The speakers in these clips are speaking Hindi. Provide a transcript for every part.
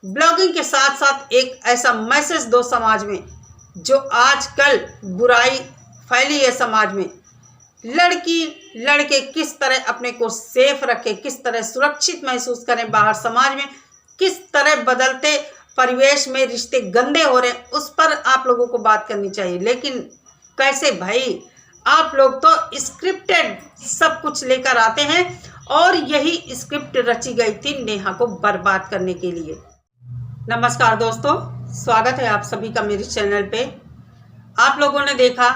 ब्लॉगिंग के साथ साथ एक ऐसा मैसेज दो समाज में, जो आजकल बुराई फैली है समाज में। लड़की लड़के किस तरह अपने को सेफ रखें, किस तरह सुरक्षित महसूस करें बाहर समाज में, किस तरह बदलते परिवेश में रिश्ते गंदे हो रहे हैं, उस पर आप लोगों को बात करनी चाहिए। लेकिन कैसे भाई, आप लोग तो स्क्रिप्टेड सब कुछ लेकर आते हैं, और यही स्क्रिप्ट रची गई थी नेहा को बर्बाद करने के लिए। नमस्कार दोस्तों, स्वागत है आप सभी का मेरे चैनल पे। आप लोगों ने देखा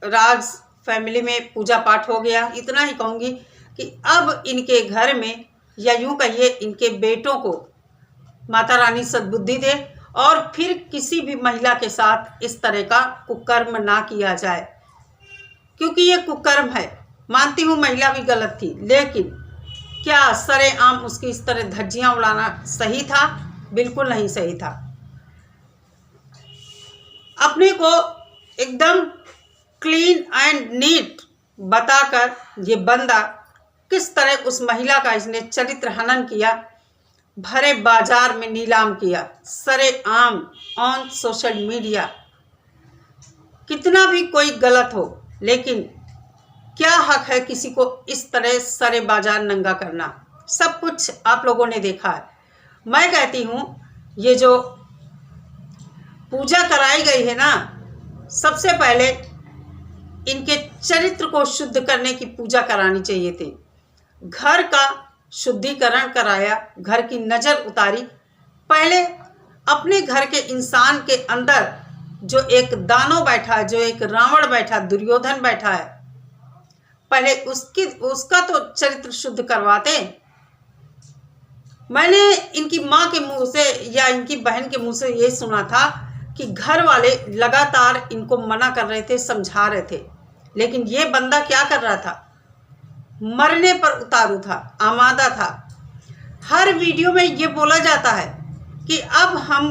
राज फैमिली में पूजा पाठ हो गया। इतना ही कहूँगी कि अब इनके घर में, या यूँ कहिए इनके बेटों को माता रानी सद्बुद्धि दे, और फिर किसी भी महिला के साथ इस तरह का कुकर्म ना किया जाए, क्योंकि ये कुकर्म है। मानती हूँ महिला भी गलत थी, लेकिन क्या सरेआम उसकी इस तरह धज्जियाँ उड़ाना सही था? बिल्कुल नहीं सही था। अपने को एकदम क्लीन एंड नीट बताकर ये बंदा किस तरह उस महिला का इसने चरित्र हनन किया, भरे बाजार में नीलाम किया, सरेआम ऑन सोशल मीडिया। कितना भी कोई गलत हो, लेकिन क्या हक है किसी को इस तरह सरे बाजार नंगा करना? सब कुछ आप लोगों ने देखा है। मैं कहती हूँ ये जो पूजा कराई गई है ना, सबसे पहले इनके चरित्र को शुद्ध करने की पूजा करानी चाहिए थी। घर का शुद्धिकरण कराया, घर की नज़र उतारी। पहले अपने घर के इंसान के अंदर जो एक दानव बैठा है, जो एक रावण बैठा, दुर्योधन बैठा है, पहले उसका तो चरित्र शुद्ध करवाते। मैंने इनकी माँ के मुंह से या इनकी बहन के मुंह से ये सुना था कि घर वाले लगातार इनको मना कर रहे थे, समझा रहे थे, लेकिन ये बंदा क्या कर रहा था? मरने पर उतारू था, आमादा था। हर वीडियो में ये बोला जाता है कि अब हम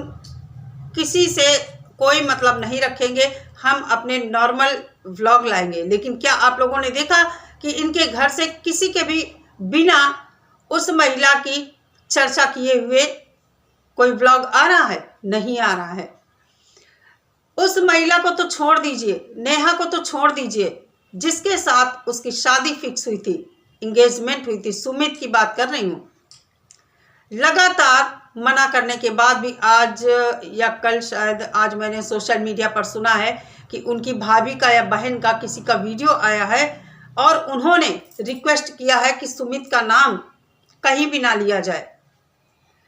किसी से कोई मतलब नहीं रखेंगे, हम अपने नॉर्मल व्लॉग लाएंगे। लेकिन क्या आप लोगों ने देखा कि इनके घर से किसी के भी बिना उस महिला की चर्चा किए हुए कोई व्लॉग आ रहा है? नहीं आ रहा है। उस महिला को तो छोड़ दीजिए, नेहा को तो छोड़ दीजिए, जिसके साथ उसकी शादी फिक्स हुई थी, इंगेजमेंट हुई थी, सुमित की बात कर रही हूँ। लगातार मना करने के बाद भी आज या कल, शायद आज, मैंने सोशल मीडिया पर सुना है कि उनकी भाभी का या बहन का किसी का वीडियो आया है, और उन्होंने रिक्वेस्ट किया है कि सुमित का नाम कहीं भी ना लिया जाए।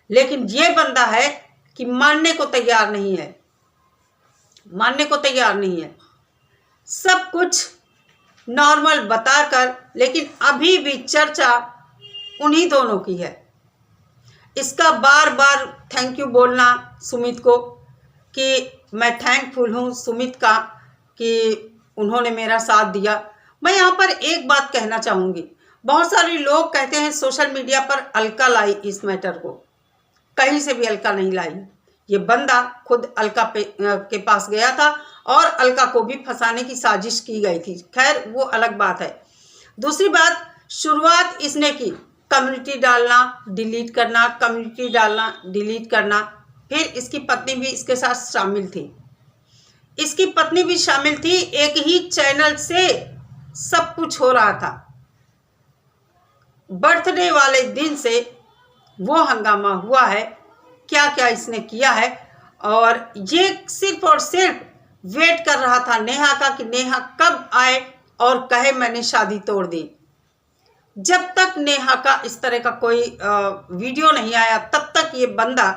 लेकिन ये बंदा है कि मानने को तैयार नहीं है, मानने को तैयार नहीं है। सब कुछ नॉर्मल बताकर, लेकिन अभी भी चर्चा उन्हीं दोनों की है। इसका बार बार थैंक यू बोलना सुमित को, कि मैं थैंकफुल हूँ सुमित का कि उन्होंने मेरा साथ दिया। मैं यहाँ पर एक बात कहना चाहूँगी, बहुत सारे लोग कहते हैं सोशल मीडिया पर अलका लाई इस मैटर को। कहीं से भी अलका नहीं लाई। ये बंदा खुद अलका के पास गया था, और अलका को भी फंसाने की साजिश की गई थी। खैर वो अलग बात है। दूसरी बात, शुरुआत इसने की कम्युनिटी डालना डिलीट करना, कम्युनिटी डालना डिलीट करना। फिर इसकी पत्नी भी इसके साथ शामिल थी, इसकी पत्नी भी शामिल थी। एक ही चैनल से सब कुछ हो रहा था। बर्थडे वाले दिन से वो हंगामा हुआ है, क्या क्या इसने किया है, और ये सिर्फ और सिर्फ वेट कर रहा था नेहा का कि नेहा कब आए और कहे मैंने शादी तोड़ दी। जब तक नेहा का इस तरह का कोई वीडियो नहीं आया, तब तक ये बंदा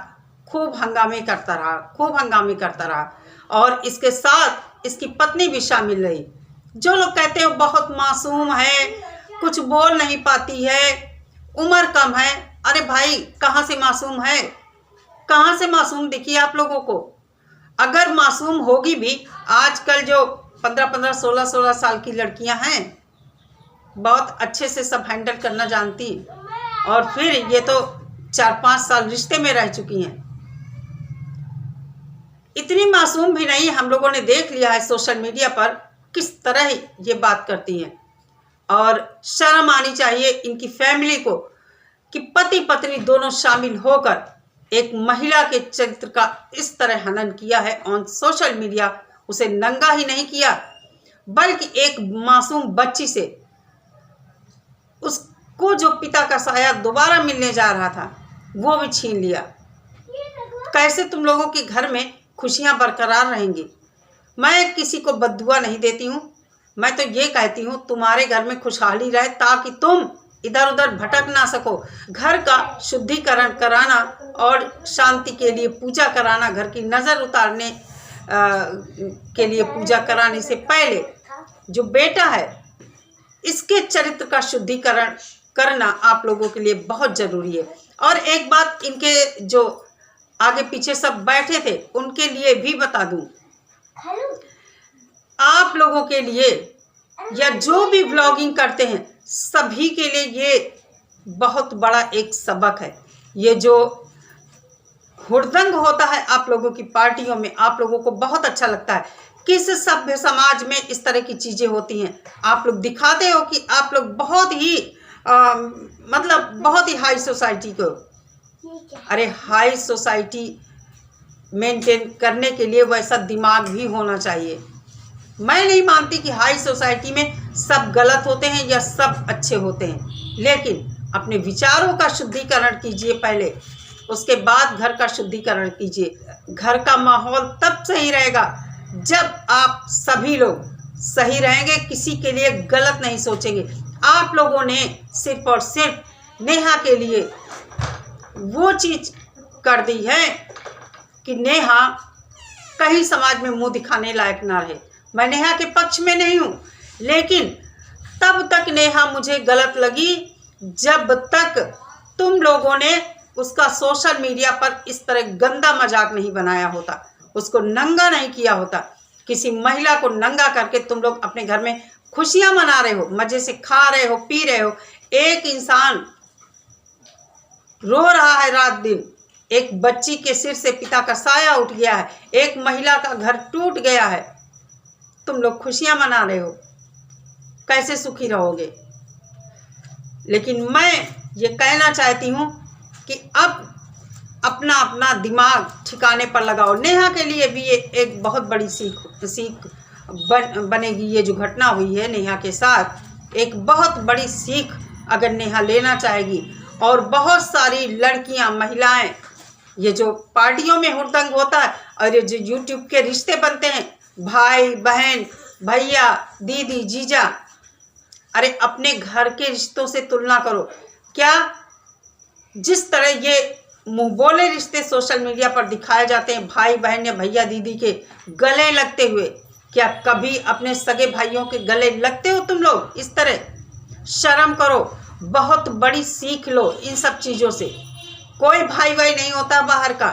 खूब हंगामे करता रहा, खूब हंगामे करता रहा। और इसके साथ इसकी पत्नी भी शामिल रही। जो लोग कहते हैं बहुत मासूम है, कुछ बोल नहीं पाती है, उम्र कम है, अरे भाई कहाँ से मासूम है? कहाँ से मासूम दिखी आप लोगों को? अगर मासूम होगी भी, आजकल जो 15-15, 16-16 साल की लड़कियां हैं, बहुत अच्छे से सब हैंडल करना जानती, और फिर ये तो 4-5 साल रिश्ते में रह चुकी हैं। इतनी मासूम भी नहीं। हम लोगों ने देख लिया है सोशल मीडिया पर किस तरह ये बात करती हैं, और शर्म आनी चाहिए इनकी फैमिली को कि पति पत्नी दोनों शामिल होकर एक महिला के चरित्र का इस तरह हनन किया है ऑन सोशल मीडिया। उसे नंगा ही नहीं किया बल्कि एक मासूम बच्ची से उसको जो पिता का साया दोबारा मिलने जा रहा था वो भी छीन लिया। कैसे तुम लोगों के घर में खुशियां बरकरार रहेंगी? मैं किसी को बद्दुआ नहीं देती हूँ, मैं तो ये कहती हूँ तुम्हारे घर में खुशहाली रहे ताकि तुम इधर उधर भटक ना सको। घर का शुद्धिकरण कराना और शांति के लिए पूजा कराना, घर की नज़र उतारने के लिए पूजा कराने से पहले जो बेटा है इसके चरित्र का शुद्धिकरण करना आप लोगों के लिए बहुत ज़रूरी है। और एक बात इनके जो आगे पीछे सब बैठे थे उनके लिए भी बता दूं, आप लोगों के लिए या जो भी व्लॉगिंग करते हैं सभी के लिए ये बहुत बड़ा एक सबक है। ये जो हुड़दंग होता है आप लोगों की पार्टियों में, आप लोगों को बहुत अच्छा लगता है। किस सभ्य समाज में इस तरह की चीज़ें होती हैं? आप लोग दिखाते हो कि आप लोग बहुत ही मतलब बहुत ही हाई सोसाइटी को, अरे हाई सोसाइटी मेंटेन करने के लिए वैसा दिमाग भी होना चाहिए। मैं नहीं मानती कि हाई सोसाइटी में सब गलत होते हैं या सब अच्छे होते हैं, लेकिन अपने विचारों का शुद्धिकरण कीजिए पहले, उसके बाद घर का शुद्धिकरण कीजिए। घर का माहौल तब सही रहेगा जब आप सभी लोग सही रहेंगे, किसी के लिए गलत नहीं सोचेंगे। आप लोगों ने सिर्फ और सिर्फ नेहा के लिए वो चीज़ कर दी है कि नेहा कहीं समाज में मुंह दिखाने लायक ना रहे। मैं नेहा के पक्ष में नहीं हूँ, लेकिन तब तक नेहा मुझे गलत लगी जब तक तुम लोगों ने उसका सोशल मीडिया पर इस तरह गंदा मजाक नहीं बनाया होता, उसको नंगा नहीं किया होता। किसी महिला को नंगा करके तुम लोग अपने घर में खुशियां मना रहे हो, मजे से खा रहे हो, पी रहे हो। एक इंसान रो रहा है रात दिन, एक बच्ची के सिर से पिता का साया उठ गया है, एक महिला का घर टूट गया है, तुम लोग खुशियां मना रहे हो, कैसे सुखी रहोगे? लेकिन मैं ये कहना चाहती हूँ कि अब अपना अपना दिमाग ठिकाने पर लगाओ। नेहा के लिए भी ये एक बहुत बड़ी सीख बनेगी। ये जो घटना हुई है नेहा के साथ, एक बहुत बड़ी सीख अगर नेहा लेना चाहेगी। और बहुत सारी लड़कियां, महिलाएं, ये जो पार्टियों में हुड़दंग होता है और ये जो यूट्यूब के रिश्ते बनते हैं, भाई बहन, भैया, दीदी, जीजा, अरे अपने घर के रिश्तों से तुलना करो। क्या जिस तरह ये मुंह बोले रिश्ते सोशल मीडिया पर दिखाए जाते हैं, भाई बहन या भैया दीदी के गले लगते हुए, क्या कभी अपने सगे भाइयों के गले लगते हो तुम लोग इस तरह? शर्म करो, बहुत बड़ी सीख लो इन सब चीज़ों से। कोई भाई भाई नहीं होता बाहर का,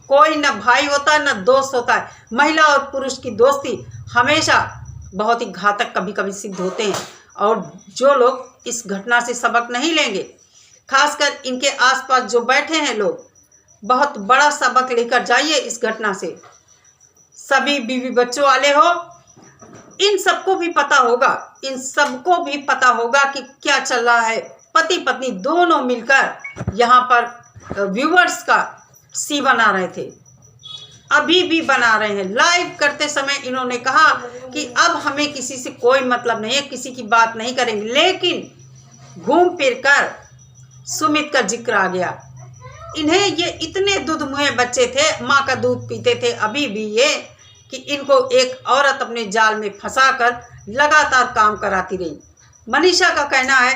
कोई ना भाई होता है ना दोस्त होता है। महिला और पुरुष की दोस्ती हमेशा बहुत ही घातक कभी कभी सिद्ध होते हैं। और जो लोग इस घटना से सबक नहीं लेंगे, खासकर इनके आसपास जो बैठे हैं लोग, बहुत बड़ा सबक लेकर जाइए इस घटना से। सभी बीवी बच्चों वाले हो, इन सबको भी पता होगा, इन सबको भी पता होगा कि क्या चल रहा है। पति पत्नी दोनों मिलकर यहाँ पर व्यूअर्स का सी बना रहे थे, अभी भी बना रहे हैं। लाइव करते समय इन्होंने कहा कि अब हमें किसी से कोई मतलब नहीं है, किसी की बात नहीं करेंगे, लेकिन घूम फिर कर सुमित का जिक्र आ गया। इन्हें ये इतने दुधमुहे बच्चे थे, माँ का दूध पीते थे, अभी भी ये कि इनको एक औरत अपने जाल में फंसाकर लगातार काम कराती रही। मनीषा का कहना है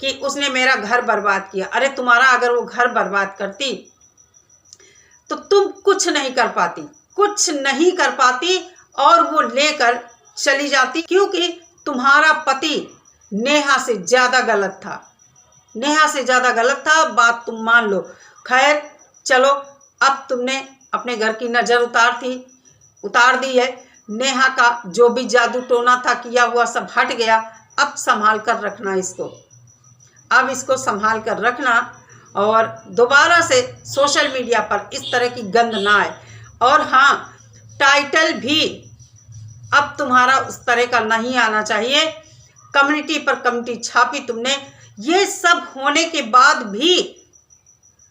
कि उसने मेरा घर बर्बाद किया। अरे तुम्हारा अगर वो घर बर्बाद करती तो तुम कुछ नहीं कर पाती, कुछ नहीं कर पाती, और वो लेकर चली जाती, क्योंकि तुम्हारा पति नेहा से ज़्यादा गलत था, नेहा से ज़्यादा गलत था। बात तुम मान लो। खैर चलो, अब तुमने अपने घर की नज़र उतार दी है। नेहा का जो भी जादू टोना था किया हुआ सब हट गया। अब संभाल कर रखना इसको, अब इसको संभाल कर रखना, और दोबारा से सोशल मीडिया पर इस तरह की गंद ना आए। और हाँ, टाइटल भी अब तुम्हारा उस तरह का नहीं आना चाहिए। कम्युनिटी पर कम्युनिटी छापी तुमने, ये सब होने के बाद भी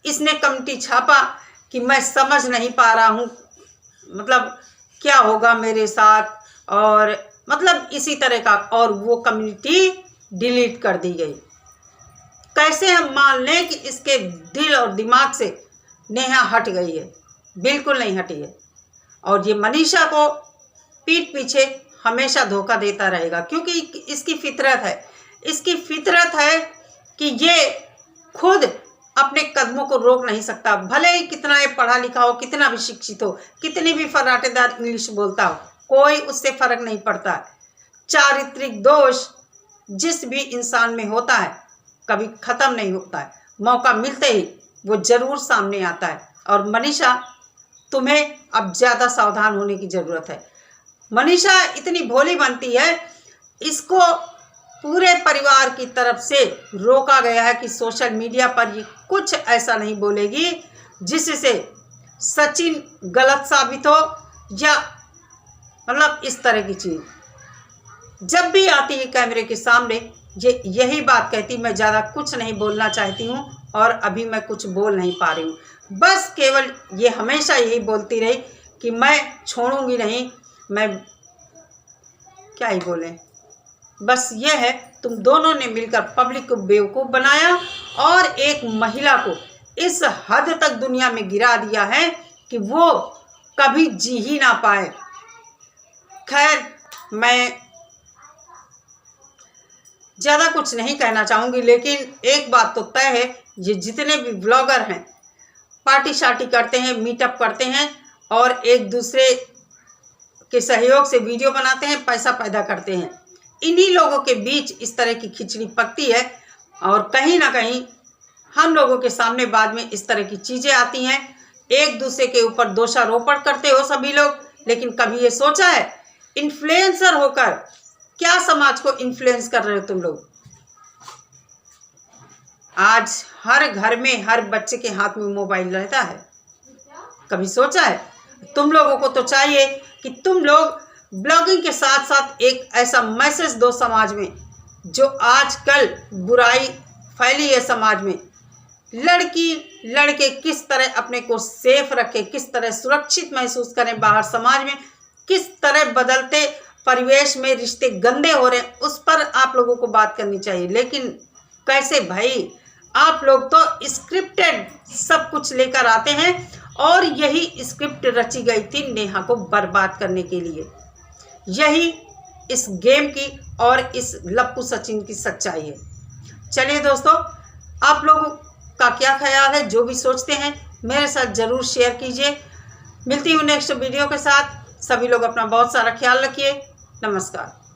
इसने कमेटी छापा कि मैं समझ नहीं पा रहा हूँ, मतलब क्या होगा मेरे साथ, और मतलब इसी तरह का, और वो कम्युनिटी डिलीट कर दी गई। कैसे हम मान लें कि इसके दिल और दिमाग से नेहा हट गई है? बिल्कुल नहीं हटी है। और ये मनीषा को पीठ पीछे हमेशा धोखा देता रहेगा, क्योंकि इसकी फितरत है। इसकी फितरत है कि ये खुद अपने कदमों को रोक नहीं सकता, भले ही कितना ये पढ़ा लिखा हो, कितना भी शिक्षित हो, कितनी भी फर्राटेदार इंग्लिश बोलता हो, कोई उससे फर्क नहीं पड़ता। चारित्रिक दोष जिस भी इंसान में होता है कभी खत्म नहीं होता है, मौका मिलते ही वो जरूर सामने आता है। और मनीषा, तुम्हें अब ज़्यादा सावधान होने की ज़रूरत है। मनीषा इतनी भोली बनती है, इसको पूरे परिवार की तरफ से रोका गया है कि सोशल मीडिया पर ये कुछ ऐसा नहीं बोलेगी जिससे सचिन गलत साबित हो, या मतलब इस तरह की चीज़। जब भी आती है कैमरे के सामने ये यही बात कहती, मैं ज़्यादा कुछ नहीं बोलना चाहती हूँ और अभी मैं कुछ बोल नहीं पा रही हूँ। बस केवल ये हमेशा यही बोलती रही कि मैं छोड़ूंगी नहीं, मैं क्या ही बोलें। बस ये है, तुम दोनों ने मिलकर पब्लिक को बेवकूफ़ बनाया और एक महिला को इस हद तक दुनिया में गिरा दिया है कि वो कभी जी ही ना पाए। खैर, मैं ज़्यादा कुछ नहीं कहना चाहूँगी, लेकिन एक बात तो तय है, ये जितने भी ब्लॉगर हैं पार्टी शार्टी करते हैं, मीटअप करते हैं और एक दूसरे के सहयोग से वीडियो बनाते हैं, पैसा पैदा करते हैं। इन्हीं लोगों के बीच इस तरह की खिचड़ी पकती है और कहीं ना कहीं हम लोगों के सामने बाद में इस तरह की चीज़ें आती हैं। एक दूसरे के ऊपर दोषारोपण करते हो सभी लोग, लेकिन कभी ये सोचा है इन्फ्लुएंसर होकर क्या समाज को इन्फ्लुएंस कर रहे हो तुम लोग? आज हर घर में हर बच्चे के हाथ में मोबाइल रहता है, कभी सोचा है? तुम लोगों को तो चाहिए कि तुम लोग ब्लॉगिंग के साथ साथ एक ऐसा मैसेज दो समाज में, जो आजकल बुराई फैली है समाज में। लड़की लड़के किस तरह अपने को सेफ रखें, किस तरह सुरक्षित महसूस करें बाहर समाज में, किस तरह बदलते परिवेश में रिश्ते गंदे हो रहे हैं, उस पर आप लोगों को बात करनी चाहिए। लेकिन कैसे भाई, आप लोग तो स्क्रिप्टेड सब कुछ लेकर आते हैं और यही स्क्रिप्ट रची गई थी नेहा को बर्बाद करने के लिए। यही इस गेम की और इस लप्पू सचिन की सच्चाई है। चलिए दोस्तों, आप लोगों का क्या ख्याल है? जो भी सोचते हैं मेरे साथ ज़रूर शेयर कीजिए। मिलती हूँ नेक्स्ट वीडियो के साथ। सभी लोग अपना बहुत सारा ख्याल रखिए। नमस्कार।